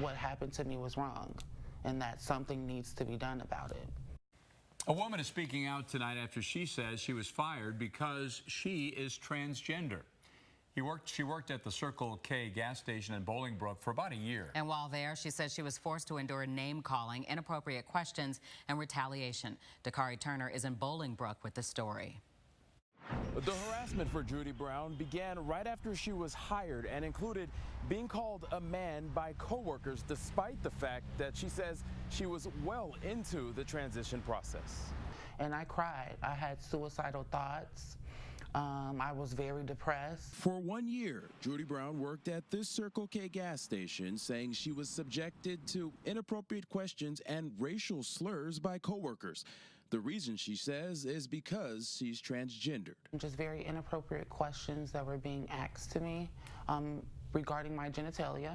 what happened to me was wrong and that something needs to be done about it. A woman is speaking out tonight after she says she was fired because she is transgender. She worked at the Circle K gas station in Bolingbrook for about a year. And while there, she says she was forced to endure name-calling, inappropriate questions, and retaliation. Dakari Turner is in Bolingbrook with the story. The harassment for Judy Brown began right after she was hired and included being called a man by coworkers, despite the fact that she says she was well into the transition process. And I cried. I had suicidal thoughts. I was very depressed. For 1 year, Judy Brown worked at this Circle K gas station, saying she was subjected to inappropriate questions and racial slurs by coworkers. The reason, she says, is because she's transgendered. Just very inappropriate questions that were being asked to me regarding my genitalia,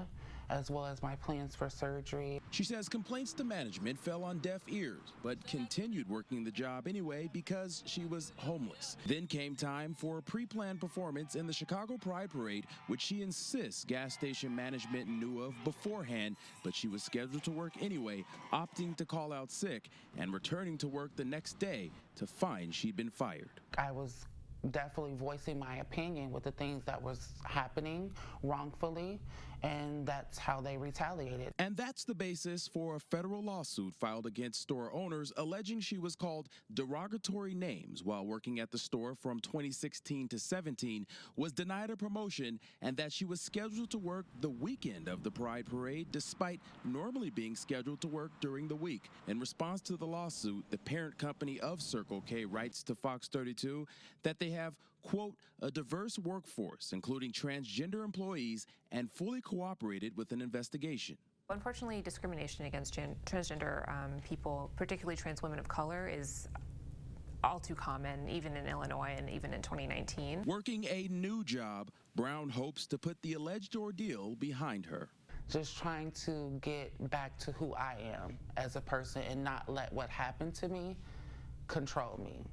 as well as my plans for surgery. She says complaints to management fell on deaf ears, but continued working the job anyway because she was homeless. Then came time for a pre-planned performance in the Chicago Pride Parade, which she insists gas station management knew of beforehand, but she was scheduled to work anyway, opting to call out sick and returning to work the next day to find she'd been fired. I was definitely voicing my opinion with the things that was happening wrongfully, and that's how they retaliated. And that's the basis for a federal lawsuit filed against store owners alleging she was called derogatory names while working at the store from 2016 to 17, was denied a promotion, and that she was scheduled to work the weekend of the Pride Parade despite normally being scheduled to work during the week. In response to the lawsuit, the parent company of Circle K writes to Fox 32 that they have, quote, a diverse workforce, including transgender employees, and fully cooperated with an investigation. Unfortunately, discrimination against transgender people, particularly trans women of color, is all too common, even in Illinois and even in 2019. Working a new job, Brown hopes to put the alleged ordeal behind her. Just trying to get back to who I am as a person and not let what happened to me control me.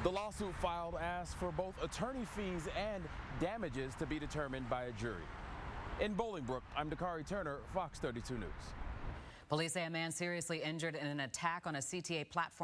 The lawsuit filed asks for both attorney fees and damages to be determined by a jury. In Bolingbrook, I'm Dakari Turner, Fox 32 News. Police say a man seriously injured in an attack on a CTA platform